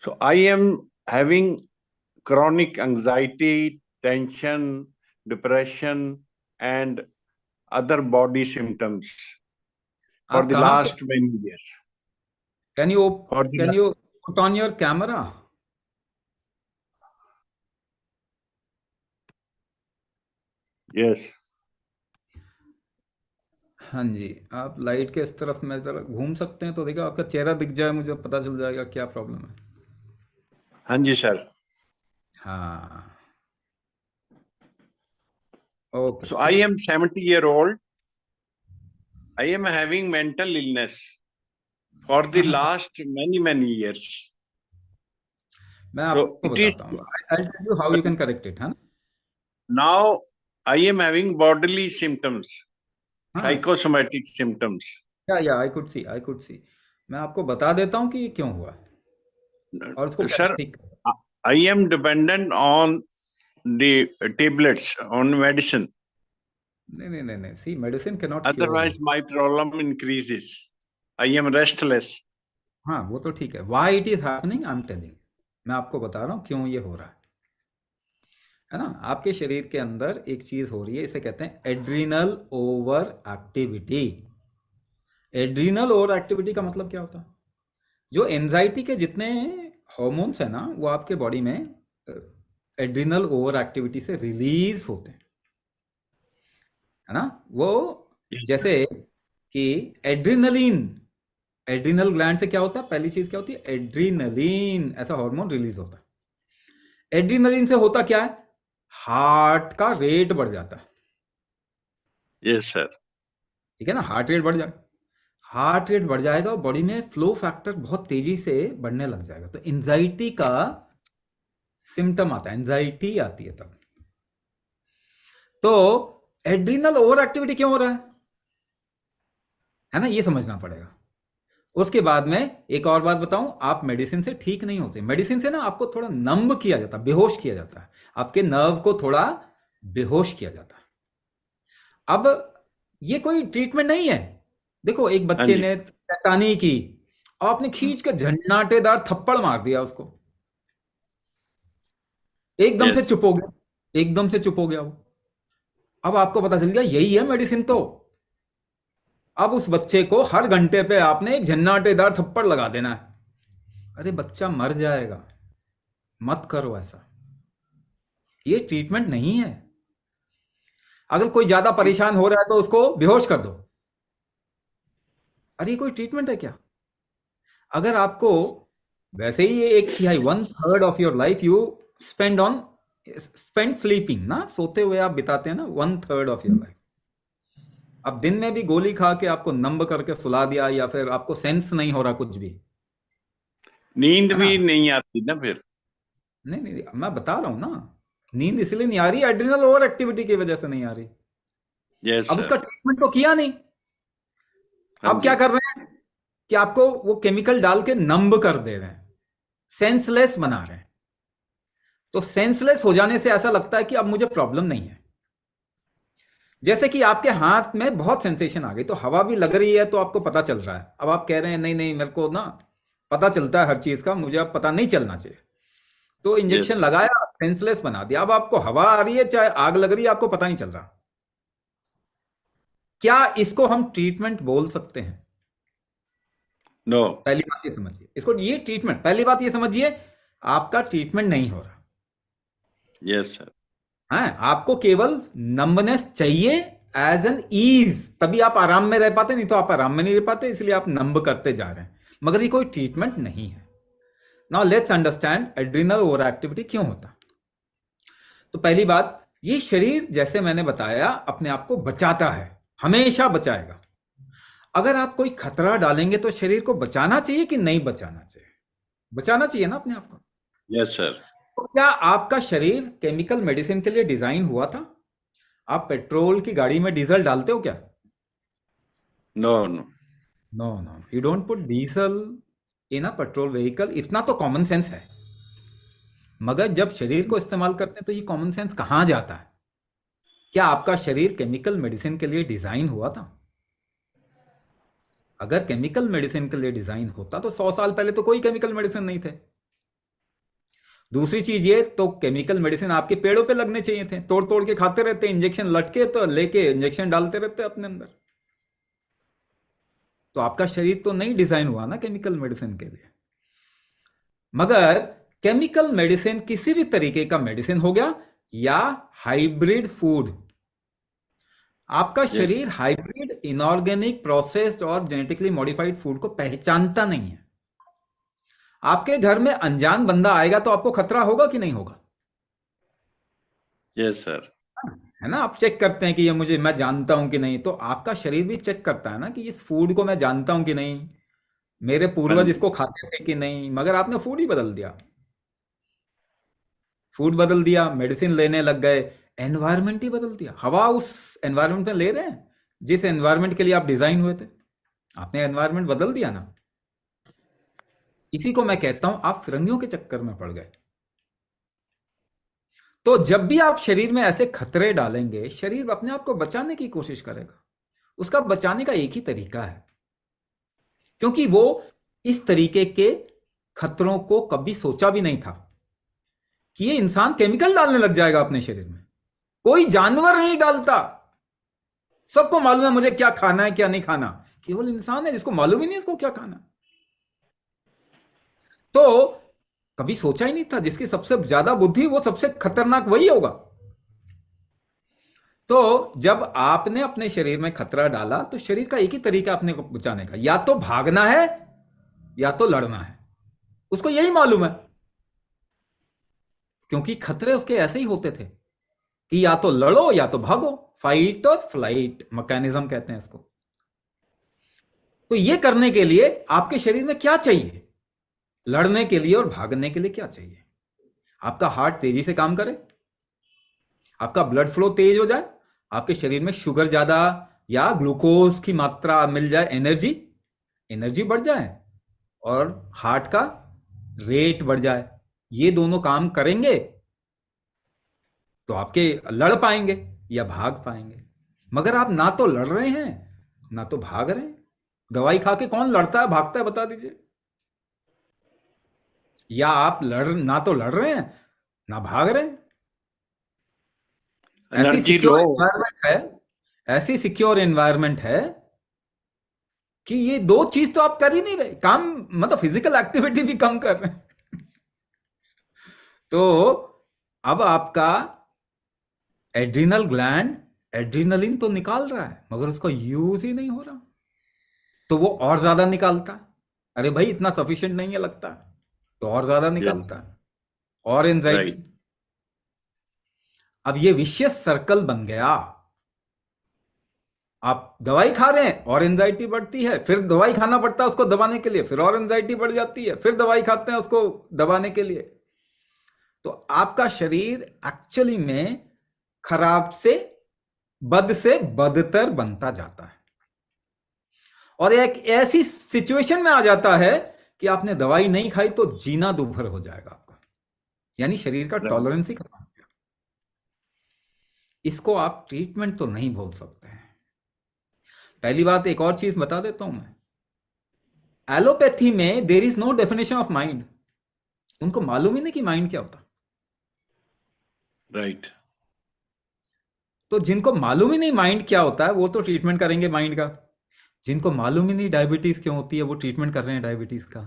So I am having chronic anxiety, tension, depression, and other body symptoms for आप the कहाँ पे? last many years. Can you For the can you put on your camera? yes, हाँ जी, आप light के इस तरफ में जरा घूम सकते हैं तो देखो आपका चेहरा दिख जाए, मुझे पता चल जाएगा क्या प्रॉब्लम है। हाँ जी सर. हाँ, ओके, So I ठीक है। am 70-year-old. I am having mental illness for the हाँ हाँ सर, last many years. मैं So आपको it is बताता हूँ। I tell you how you can correct it, है ना? now I am having bodily symptoms, हाँ, psychosomatic symptoms. या आई कुड सी मैं आपको बता देता हूँ कि ये क्यों हुआ और उसको कैसे Sir, ठीक करना। I am dependent on the tablets, on medicine. नहीं नहीं नहीं नहीं, see medicine can not cure you. Otherwise, my problem increases. I am restless. हाँ, वो तो ठीक है। Why it is happening I am telling, मैं आपको बता रहा हूँ क्यों ये हो रहा है ना? आपके शरीर के अंदर एक चीज हो रही है, इसे कहते हैं adrenal over activity. Adrenal over activity का मतलब क्या होता है? जो एंजाइटी के जितने हार्मोन्स है ना, वो आपके बॉडी में एड्रिनल ओवर एक्टिविटी से रिलीज होते हैं, है ना? वो Yes, sir. जैसे कि एड्रिनलिन, एड्रिनल ग्लैंड से क्या होता है? पहली चीज क्या होती है? एड्रिनलिन ऐसा हार्मोन रिलीज होता है। एड्रिनलिन से होता क्या है? हार्ट का रेट बढ़ जाता है, Yes, sir. ठीक है ना? हार्ट रेट बढ़ जाए, हार्ट रेट बढ़ जाएगा और बॉडी में फ्लो फैक्टर बहुत तेजी से बढ़ने लग जाएगा, तो एंजाइटी का सिम्टम आता है, एंजाइटी आती है तब। तो एड्रिनल ओवर एक्टिविटी क्यों हो रहा है ना? ये समझना पड़ेगा। उसके बाद में एक और बात बताऊं, आप मेडिसिन से ठीक नहीं होते। मेडिसिन से ना आपको थोड़ा नंब किया जाता है, बेहोश किया जाता है, आपके नर्व को थोड़ा बेहोश किया जाता है। अब ये कोई ट्रीटमेंट नहीं है। देखो, एक हाँ बच्चे जी. ने शैतानी की और आपने खींच कर झन्नाटेदार थप्पड़ मार दिया उसको, एकदम से Yes. चुप हो गया, एकदम से चुप हो गया वो। अब आपको पता चल गया यही है मेडिसिन तो। अब उस बच्चे को हर घंटे पे आपने एक झन्नाटेदार थप्पड़ लगा देना है। अरे बच्चा मर जाएगा, मत करो ऐसा, ये ट्रीटमेंट नहीं है। अगर कोई ज्यादा परेशान हो रहा है तो उसको बेहोश कर दो। अरे ये कोई ट्रीटमेंट है क्या? अगर आपको वैसे ही ये एक तिहाई, one third of your life you spend on spend sleeping ना, सोते हुए आप बिताते हैं ना, one third of your life. अब दिन में भी गोली खा के आपको नंब करके सुला दिया, या फिर आपको सेंस नहीं हो रहा कुछ भी, नींद है ना? भी नहीं आती ना फिर. नहीं नहीं, मैं बता रहा हूं ना, नींद इसलिए नहीं आ रही, एड्रिनल ओवर एक्टिविटी की वजह से नहीं आ रही। Yes, अब sir. उसका ट्रीटमेंट तो किया नहीं। हाँ अब क्या जी. कर रहे हैं कि आपको वो केमिकल डाल के नंब कर दे रहे हैं, सेंसलेस बना रहे हैं। तो सेंसलेस हो जाने से ऐसा लगता है कि अब मुझे प्रॉब्लम नहीं है। जैसे कि आपके हाथ में बहुत सेंसेशन आ गई, तो हवा भी लग रही है तो आपको पता चल रहा है। अब आप कह रहे हैं नहीं नहीं, मेरे को ना पता चलता है हर चीज का, मुझे अब पता नहीं चलना चाहिए। तो इंजेक्शन Yes. लगाया, सेंसलेस बना दिया। अब आपको हवा आ रही है चाहे आग लग रही है, आपको पता नहीं चल रहा। क्या इसको हम ट्रीटमेंट बोल सकते हैं? No. पहली बात ये समझिए इसको, ये ट्रीटमेंट, पहली बात ये समझिए, आपका ट्रीटमेंट नहीं हो रहा Yes, sir. है। आपको केवल नंबनेस चाहिए एज एन ईज, तभी आप आराम में रह पाते, नहीं तो आप आराम में नहीं रह पाते, इसलिए आप नंब करते जा रहे हैं, मगर ये कोई ट्रीटमेंट नहीं है। Now let's understand adrenal over activity क्यों होता। तो पहली बात, ये शरीर जैसे मैंने बताया अपने आप को बचाता है, हमेशा बचाएगा। अगर आप कोई खतरा डालेंगे तो शरीर को बचाना चाहिए कि नहीं बचाना चाहिए? बचाना चाहिए ना अपने आप को। Yes, sir. तो क्या आपका शरीर केमिकल मेडिसिन के लिए डिजाइन हुआ था? आप पेट्रोल की गाड़ी में डीजल डालते हो क्या? No, no. No no, you don't put diesel in a petrol vehicle. इतना तो कॉमन सेंस है, मगर जब शरीर को इस्तेमाल करते हैं तो ये कॉमन सेंस कहाँ जाता है? क्या आपका शरीर केमिकल मेडिसिन के लिए डिजाइन हुआ था? अगर केमिकल मेडिसिन के लिए डिजाइन होता तो 100 साल पहले तो कोई केमिकल मेडिसिन नहीं थे। दूसरी चीज ये, तो केमिकल मेडिसिन आपके पेड़ों पे लगने चाहिए थे, तोड़ तोड़ के खाते रहते, इंजेक्शन लटके तो लेके इंजेक्शन डालते रहते अपने अंदर। तो आपका शरीर तो नहीं डिजाइन हुआ ना केमिकल मेडिसिन के लिए। मगर केमिकल मेडिसिन किसी भी तरीके का मेडिसिन हो गया, या हाइब्रिड फूड, आपका Yes. शरीर हाइब्रिड, इनऑर्गेनिक, प्रोसेस्ड और जेनेटिकली मॉडिफाइड फूड को पहचानता नहीं है। आपके घर में अनजान बंदा आएगा तो आपको खतरा होगा कि नहीं होगा? Yes, sir. है ना, आप चेक करते हैं कि ये मुझे, मैं जानता हूं कि नहीं। तो आपका शरीर भी चेक करता है ना कि इस फूड को मैं जानता हूं कि नहीं, मेरे पूर्वज हाँ इसको खाते थे कि नहीं। मगर आपने फूड ही बदल दिया, फूड बदल दिया, मेडिसिन लेने लग गए, एनवायरनमेंट ही बदल दिया। हवा उस एनवायरनमेंट में ले रहे हैं जिस एनवायरनमेंट के लिए आप डिजाइन हुए थे। आपने एनवायरनमेंट बदल दिया ना। इसी को मैं कहता हूं आप फिरंगियों के चक्कर में पड़ गए। तो जब भी आप शरीर में ऐसे खतरे डालेंगे, शरीर अपने आप को बचाने की कोशिश करेगा। उसका बचाने का एक ही तरीका है, क्योंकि वो इस तरीके के खतरों को कभी सोचा भी नहीं था कि ये इंसान केमिकल डालने लग जाएगा अपने शरीर में। कोई जानवर नहीं डालता, सबको मालूम है मुझे क्या खाना है क्या नहीं खाना। केवल इंसान है जिसको मालूम ही नहीं इसको क्या खाना। तो कभी सोचा ही नहीं था, जिसकी सबसे ज्यादा बुद्धि, वो सबसे खतरनाक वही होगा। तो जब आपने अपने शरीर में खतरा डाला, तो शरीर का एक ही तरीका अपने को बचाने का, या तो भागना है या तो लड़ना है। उसको यही मालूम है, क्योंकि खतरे उसके ऐसे ही होते थे कि या तो लड़ो या तो भागो। फाइट और फ्लाइट मैकेनिज्म कहते हैं इसको। तो ये करने के लिए आपके शरीर में क्या चाहिए? लड़ने के लिए और भागने के लिए क्या चाहिए? आपका हार्ट तेजी से काम करे, आपका ब्लड फ्लो तेज हो जाए, आपके शरीर में शुगर ज्यादा या ग्लूकोज की मात्रा मिल जाए, एनर्जी बढ़ जाए, और हार्ट का रेट बढ़ जाए। ये दोनों काम करेंगे तो आपके लड़ पाएंगे या भाग पाएंगे। मगर आप ना तो लड़ रहे हैं ना तो भाग रहे हैं। दवाई खा के कौन लड़ता है भागता है, बता दीजिए। या आप ना तो लड़ रहे हैं ना भाग रहे हैं। ऐसी एनर्जी सिक्योर लो। एनवायरनमेंट है, ऐसी सिक्योर एनवायरनमेंट है कि ये दो चीज तो आप कर ही नहीं रहे। काम मतलब फिजिकल एक्टिविटी भी कम कर रहे हैं। तो अब आपका एड्रिनल ग्लैंड एड्रिनलिन तो निकाल रहा है, मगर उसका यूज ही नहीं हो रहा, तो वो और ज्यादा निकालता है। अरे भाई इतना सफिशिएंट नहीं है लगता, तो और ज्यादा Yes. निकालता है, और एंजाइटी। Right. अब ये विशियस सर्कल बन गया। आप दवाई खा रहे हैं और एंजाइटी बढ़ती है, फिर दवाई खाना पड़ता है उसको दबाने के लिए, फिर और एंजाइटी बढ़ जाती है, फिर दवाई खाते हैं उसको दबाने के लिए। तो आपका शरीर एक्चुअली में खराब से बदतर बनता जाता है, और एक ऐसी सिचुएशन में आ जाता है कि आपने दवाई नहीं खाई तो जीना दूभर हो जाएगा आपका, यानी शरीर का Right. टॉलरेंस ही खत्म हो गया। इसको आप ट्रीटमेंट तो नहीं बोल सकते हैं। पहली बात, एक और चीज बता देता हूं मैं, एलोपैथी में there is no definition of mind. उनको मालूम ही नहीं कि माइंड क्या होता। Right. तो जिनको मालूम ही नहीं माइंड क्या होता है, वो तो ट्रीटमेंट करेंगे माइंड का। जिनको मालूम ही नहीं डायबिटीज क्यों होती है, वो ट्रीटमेंट कर रहे हैं डायबिटीज का।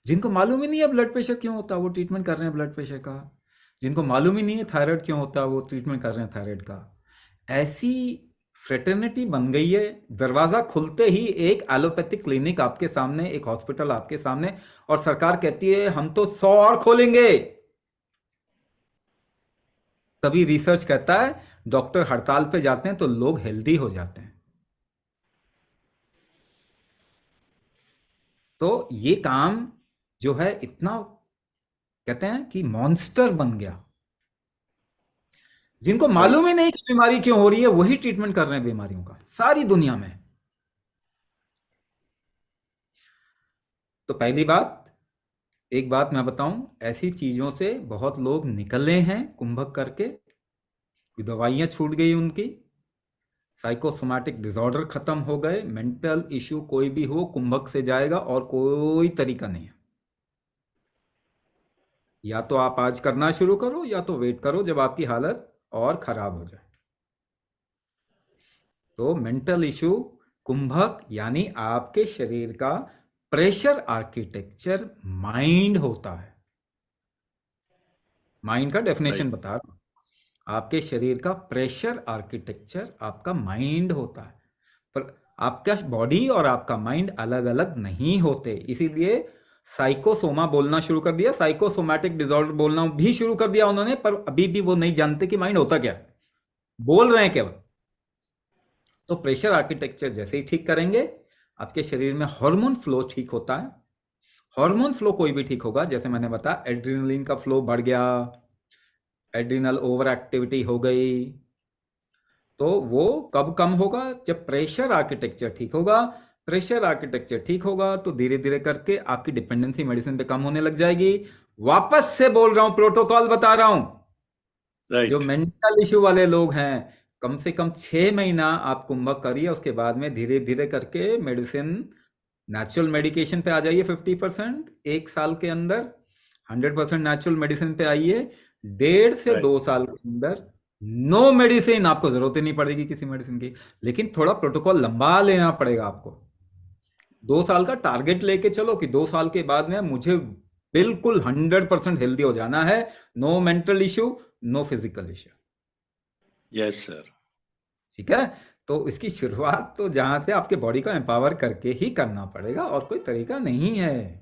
जिनको मालूम ही नहीं है ब्लड प्रेशर क्यों होता है, वो ट्रीटमेंट कर रहे हैं ब्लड प्रेशर का। जिनको मालूम ही नहीं है थायराइड क्यों होता है, वो ट्रीटमेंट कर रहे हैं थायराइड का। ऐसी फ्रेटर्निटी बन गई है। दरवाजा खुलते ही एक एलोपैथिक क्लिनिक आपके सामने, एक हॉस्पिटल आपके सामने, और सरकार कहती है हम तो 100 और खोलेंगे। तभी रिसर्च कहता है डॉक्टर हड़ताल पे जाते हैं तो लोग हेल्दी हो जाते हैं। तो ये काम जो है इतना, कहते हैं कि मॉन्स्टर बन गया। जिनको मालूम ही नहीं कि बीमारी क्यों हो रही है, वही ट्रीटमेंट कर रहे हैं बीमारियों का सारी दुनिया में। तो पहली बात, एक बात मैं बताऊं, ऐसी चीजों से बहुत लोग निकले हैं कुंभक करके, दवाइयां छूट गई उनकी, साइकोसोमैटिक डिसऑर्डर खत्म हो गए, मेंटल इश्यू कोई भी हो कुंभक से जाएगा, और कोई तरीका नहीं है। या तो आप आज करना शुरू करो या तो वेट करो जब आपकी हालत और खराब हो जाए। तो मेंटल इशू कुंभक यानी आपके शरीर का प्रेशर आर्किटेक्चर माइंड होता है। माइंड का डेफिनेशन Right. बता रहा हूं। आपके शरीर का प्रेशर आर्किटेक्चर आपका माइंड होता है, पर आपका बॉडी और आपका माइंड अलग अलग नहीं होते। इसीलिए साइकोसोमा बोलना शुरू कर दिया, साइकोसोमैटिक डिसऑर्डर बोलना भी शुरू कर दिया उन्होंने, पर अभी भी वो नहीं जानते कि माइंड होता क्या है, बोल रहे हैं केवल। तो प्रेशर आर्किटेक्चर जैसे ही ठीक करेंगे, आपके शरीर में हार्मोन फ्लो ठीक होता है। हार्मोन फ्लो कोई भी ठीक होगा, जैसे मैंने बताया एड्रेनलिन का फ्लो बढ़ गया, एड्रिनल ओवर एक्टिविटी हो गई, तो वो कब कम होगा? जब प्रेशर आर्किटेक्चर ठीक होगा। प्रेशर आर्किटेक्चर ठीक होगा तो धीरे धीरे करके आपकी डिपेंडेंसी मेडिसिन पे कम होने लग जाएगी। वापस से बोल रहा हूं, प्रोटोकॉल बता रहा हूं। जो Right. मेंटल इश्यू वाले लोग हैं, कम से कम 6 महीना आप कुंभक करिए, उसके बाद में धीरे धीरे करके मेडिसिन, नेचुरल मेडिकेशन पे आ जाइए 50%, 1 साल के अंदर 100% नेचुरल मेडिसिन पे आइए। 1.5 से Right. 2 साल के अंदर नो मेडिसिन, आपको जरूरत ही नहीं पड़ेगी किसी मेडिसिन की। लेकिन थोड़ा प्रोटोकॉल लंबा लेना पड़ेगा आपको। 2 साल का टारगेट लेके चलो कि 2 साल के बाद में मुझे बिल्कुल 100% हेल्दी हो जाना है। No mental issue, no physical issue. Yes, sir. ठीक है? तो इसकी शुरुआत तो जहां से आपके बॉडी को एम्पावर करके ही करना पड़ेगा, और कोई तरीका नहीं है।